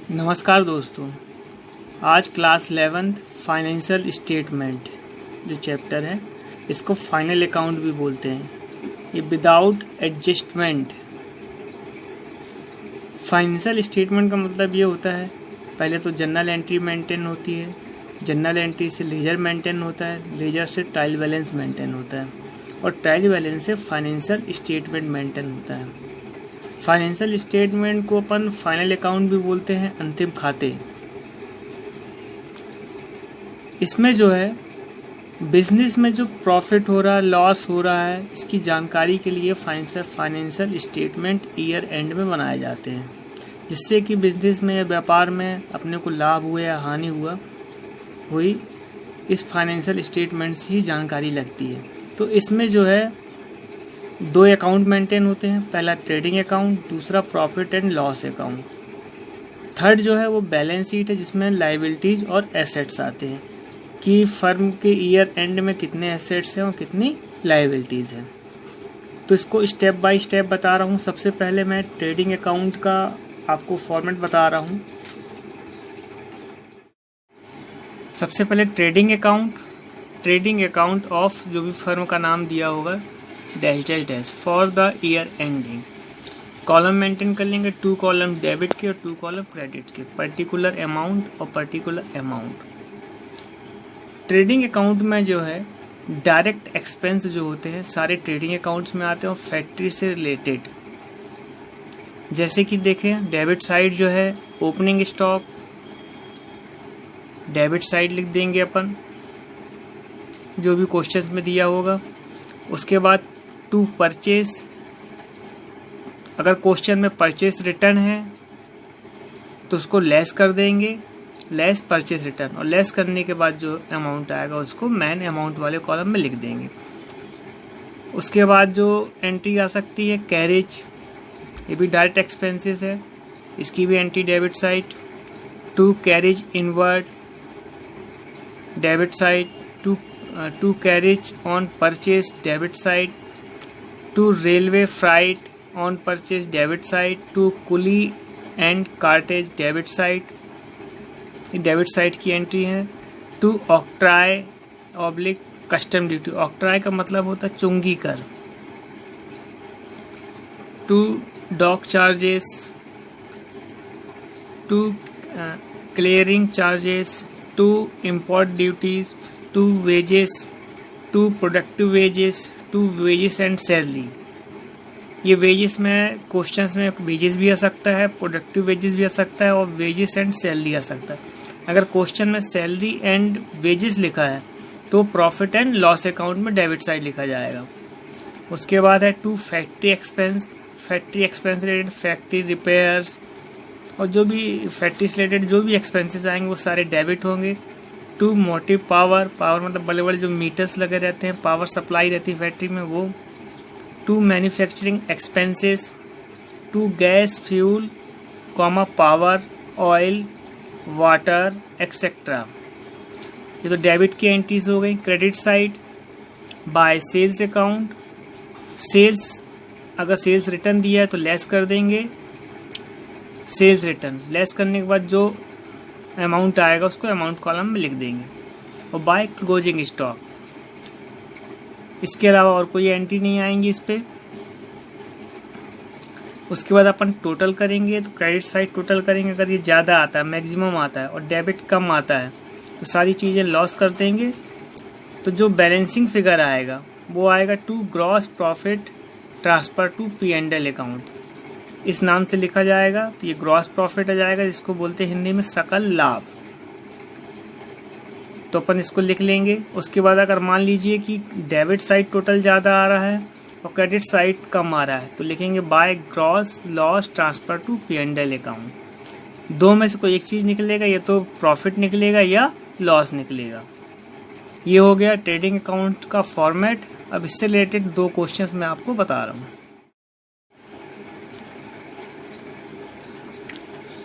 नमस्कार दोस्तों। आज क्लास 11th फाइनेंशियल स्टेटमेंट जो चैप्टर है इसको फाइनल अकाउंट भी बोलते हैं। ये विदाउट एडजस्टमेंट फाइनेंशियल स्टेटमेंट का मतलब ये होता है, पहले तो जर्नल एंट्री मेंटेन होती है, जर्नल एंट्री से लेजर मेंटेन होता है, लेजर से ट्रायल बैलेंस मेंटेन होता है और ट्रायल बैलेंस से फाइनेंशियल स्टेटमेंट मेंटेन होता है। फाइनेंशियल स्टेटमेंट को अपन फाइनल अकाउंट भी बोलते हैं, अंतिम खाते। इसमें जो है बिजनेस में जो प्रॉफिट हो रहा है, लॉस हो रहा है, इसकी जानकारी के लिए फाइनेंशियल स्टेटमेंट ईयर एंड में बनाए जाते हैं, जिससे कि बिजनेस में या व्यापार में अपने को लाभ हुआ या हानि हुई इस फाइनेंशियल स्टेटमेंट से ही जानकारी लगती है। तो इसमें जो है दो अकाउंट मेंटेन होते हैं, पहला ट्रेडिंग अकाउंट, दूसरा profit and loss account. Third जो है वो बैलेंस शीट है, जिसमें लायबिलिटीज और एसेट्स आते हैं कि फर्म के ईयर एंड में कितने एसेट्स हैं और कितनी लायबिलिटीज हैं। तो इसको स्टेप बाय स्टेप बता रहा हूँ। सबसे पहले मैं ट्रेडिंग अकाउंट का आपको फॉर्मेट बता रहा हूँ। सबसे पहले ट्रेडिंग अकाउंट ऑफ जो भी फर्म का नाम दिया होगा dash for the year ending. Column maintain कर लेंगे, 2 कॉलम डेबिट के और 2 कॉलम क्रेडिट के, पर्टिकुलर अमाउंट और पर्टिकुलर अमाउंट। ट्रेडिंग अकाउंट में जो है डायरेक्ट एक्सपेंस जो होते हैं सारे ट्रेडिंग अकाउंट्स में आते हैं और फैक्ट्री से रिलेटेड। जैसे कि देखें, डेबिट साइड जो है ओपनिंग स्टॉक, डेबिट साइड लिख देंगे अपन जो भी क्वेश्चंस में दिया होगा। उसके बाद टू परचेज, अगर क्वेश्चन में परचेज रिटर्न है तो उसको लेस कर देंगे, लेस परचेज रिटर्न, और लेस करने के बाद जो अमाउंट आएगा उसको मेन अमाउंट वाले कॉलम में लिख देंगे। उसके बाद जो एंट्री आ सकती है कैरेज, ये भी डायरेक्ट एक्सपेंसेस है, इसकी भी entry debit side. To carriage inward debit side, to carriage on purchase debit side, to railway freight on purchase debit side, to coolie and cartage debit side, debit side की entry है। To octroi oblique custom duty, octroi का मतलब होता है चुंगी कर। To dock charges, to clearing charges, to import duties, to wages, to productive wages, to wages and salary. ये wages में क्वेश्चंस में वेजेस भी आ सकता है, प्रोडक्टिव वेजेस भी आ सकता है और वेजेस एंड सैलरी आ सकता है। अगर क्वेश्चन में सैलरी एंड वेजेस लिखा है तो प्रॉफिट एंड लॉस अकाउंट में डेबिट साइड लिखा जाएगा। उसके बाद है to factory expense related factory repairs और जो भी फैक्ट्री से रिलेटेड जो भी एक्सपेंसेस आएंगे वो सारे डेबिट होंगे। टू मोटिव पावर मतलब बड़े बड़े जो मीटर्स लगे रहते हैं, पावर सप्लाई रहती है फैक्ट्री में, वो। To manufacturing expenses, to gas fuel power oil water etcetera. ये तो डेबिट की एंट्रीज हो गई। Credit side by sales account, sales अगर सेल्स रिटर्न दिया है तो लेस कर देंगे, सेल्स रिटर्न लेस करने के बाद जो अमाउंट आएगा उसको अमाउंट कॉलम में लिख देंगे। और बाय क्लोजिंग स्टॉक, इसके अलावा और कोई एंट्री नहीं आएंगी इस पे। उसके बाद अपन टोटल करेंगे, तो क्रेडिट साइड टोटल करेंगे, अगर ये ज़्यादा आता है, मैक्सिमम आता है और डेबिट कम आता है तो सारी चीज़ें लॉस कर देंगे। तो जो बैलेंसिंग फिगर आएगा वो आएगा to gross profit transfer to P&L account, इस नाम से लिखा जाएगा। तो ये ग्रॉस प्रॉफिट आ जाएगा, जिसको बोलते हैं हिंदी में सकल लाभ। तो अपन इसको लिख लेंगे। उसके बाद अगर मान लीजिए कि डेबिट साइड टोटल ज़्यादा आ रहा है और क्रेडिट साइड कम आ रहा है तो लिखेंगे by gross loss transfer to P&L account. दो में से कोई एक चीज़ निकलेगा, या तो प्रॉफिट निकलेगा या लॉस निकलेगा। ये हो गया ट्रेडिंग अकाउंट का फॉर्मेट। अब इससे रिलेटेड 2 क्वेश्चंस मैं आपको बता रहा हूँ।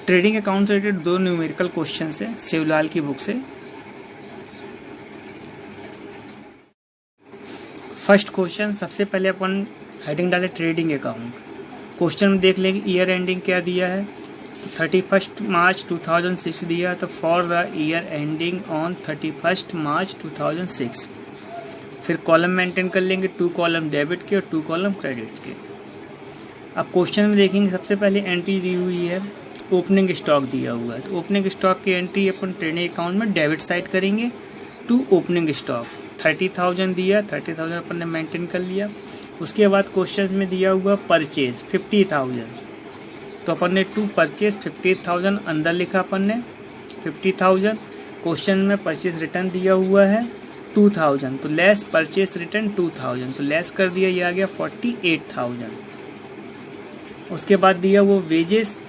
ट्रेडिंग अकाउंट से रिलेटेड 2 न्यूमेरिकल क्वेश्चन है शिवलाल की बुक से। फर्स्ट क्वेश्चन, सबसे पहले अपन हेडिंग डाले ट्रेडिंग अकाउंट। क्वेश्चन में देख लेंगे ईयर एंडिंग क्या दिया है, तो 31 मार्च 2006 दिया, तो for the year ending on 31 मार्च 2006। फिर कॉलम मेंटेन कर लेंगे, 2 कॉलम डेबिट के और 2 कॉलम क्रेडिट के। अब क्वेश्चन में देखेंगे, सबसे पहले एंट्री दी हुई है ओपनिंग स्टॉक दिया हुआ है, तो ओपनिंग स्टॉक की एंट्री अपन ट्रेडिंग अकाउंट में डेबिट साइड करेंगे टू ओपनिंग स्टॉक। 30,000 दिया, 30,000 अपन ने मेंटेन कर लिया। उसके बाद क्वेश्चन में दिया हुआ परचेज 50,000, तो अपन ने टू परचेज 50,000 अंदर लिखा अपन ने 50,000। क्वेश्चन में परचेज रिटर्न दिया हुआ है 2,000, तो लेस परचेज रिटर्न 2,000, तो लेस कर दिया, ये आ गया 48,000। उसके बाद दिया वो वेजेस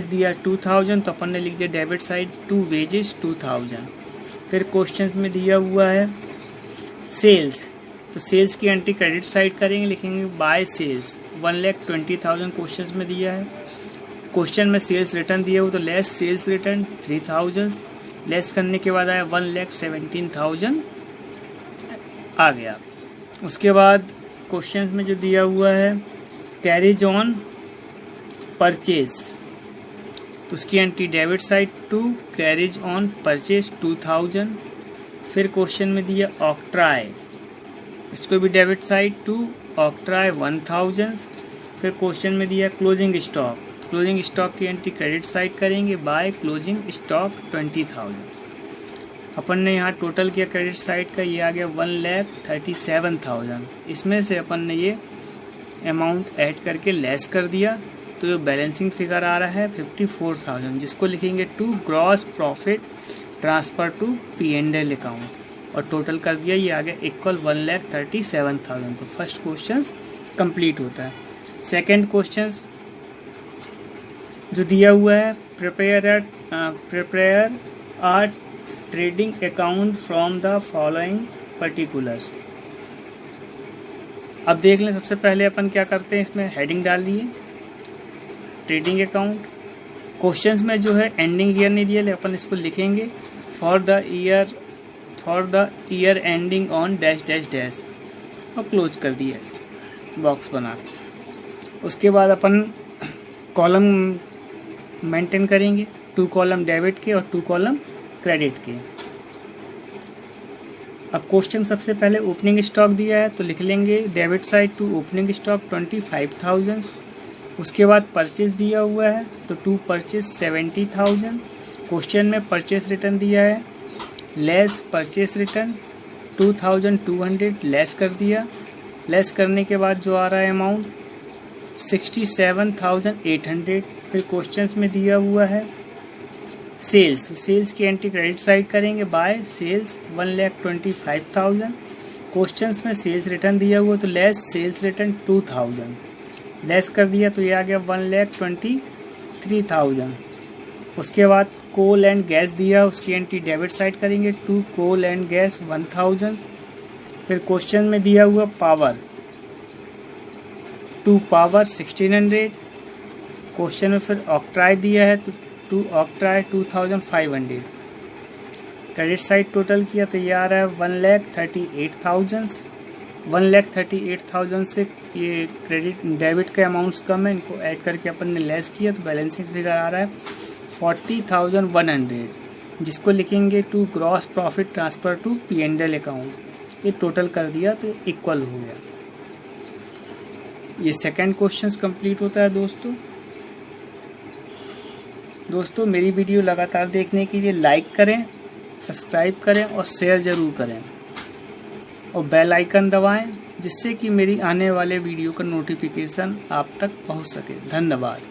दिया 2,000, तो अपन ने लिख दिया डेबिट साइड टू वेजेस 2,000। फिर क्वेश्चन में दिया हुआ है सेल्स, तो सेल्स की एंट्री क्रेडिट साइड करेंगे, लिखेंगे बाय सेल्स 1,20,000 क्वेश्चन में दिया है। क्वेश्चन में सेल्स रिटर्न दिया हुआ, तो लेस सेल्स रिटर्न 3,000, लेस करने के बाद आया 1,17,000 आ गया। उसके बाद क्वेश्चन में जो दिया हुआ है कैरेज ऑन परचेज, तो उसकी entry debit side to carriage on purchase 2,000। फिर क्वेश्चन में दिया ऑक्ट्राई, इसको भी डेबिट साइड टू ऑक्ट्राई 1,000। फिर क्वेश्चन में दिया क्लोजिंग स्टॉक, क्लोजिंग स्टॉक की एंट्री क्रेडिट साइड करेंगे बाय क्लोजिंग स्टॉक 20,000। अपन ने यहाँ टोटल किया क्रेडिट साइड का, ये आ गया 1,37,000। इसमें से अपन ने ये अमाउंट ऐड करके लेस कर दिया, तो जो बैलेंसिंग फिगर आ रहा है 54,000, जिसको लिखेंगे to gross profit transfer to P&L account, और टोटल कर दिया, ये आ गया इक्वल 1,37,000। तो फर्स्ट क्वेश्चन कंप्लीट होता है। सेकंड क्वेश्चन जो दिया हुआ है prepare a trading account from the following particulars. अब देख लें, सबसे पहले अपन क्या करते हैं, इसमें हेडिंग डाल लिए ट्रेडिंग अकाउंट। क्वेश्चंस में जो है एंडिंग ईयर नहीं दिया, ले अपन इसको लिखेंगे for the year ending on dash dash dash, और क्लोज कर दिया ऐसे बॉक्स बना के। उसके बाद अपन कॉलम मेंटेन करेंगे, 2 कॉलम डेबिट के और 2 कॉलम क्रेडिट के। अब क्वेश्चन सबसे पहले ओपनिंग स्टॉक दिया है, तो लिख लेंगे debit side to opening stock 25,000। उसके बाद परचेज दिया हुआ है, तो टू परचेज 70,000। क्वेश्चन में परचेज रिटर्न दिया है, लेस परचेज रिटर्न 2,200, लेस कर दिया। लेस करने के बाद जो आ रहा है अमाउंट 67,800। फिर क्वेश्चन में दिया हुआ है सेल्स, तो सेल्स की एंट्री क्रेडिट साइड करेंगे बाय सेल्स 1,25,000। क्वेश्चन में सेल्स रिटर्न दिया हुआ, तो लेस सेल्स रिटर्न 2,000, लेस कर दिया, तो ये आ गया 1,23,000। उसके बाद कोल एंड गैस दिया, उसकी एंट्री डेबिट साइड करेंगे टू कोल एंड गैस 1,000। फिर क्वेश्चन में दिया हुआ पावर, टू पावर 1,600। क्वेश्चन में फिर ऑक्ट्राई दिया है, तो to octroi 2,500। Credit side total किया, तो ये आ रहा है 1,38,000। 1,38,000 से ये क्रेडिट डेबिट के अमाउंट्स कम है, इनको ऐड करके अपन ने लेस किया, तो बैलेंसिंग फिगर आ रहा है 40,100, जिसको लिखेंगे to gross profit transfer to P&L account. ये टोटल कर दिया तो इक्वल हो गया। ये सेकंड क्वेश्चन कंप्लीट होता है दोस्तों मेरी वीडियो लगातार देखने के लिए लाइक करें, सब्सक्राइब करें और शेयर ज़रूर करें, और बेल आइकन दबाएं, जिससे कि मेरी आने वाले वीडियो का नोटिफिकेशन आप तक पहुंच सके। धन्यवाद।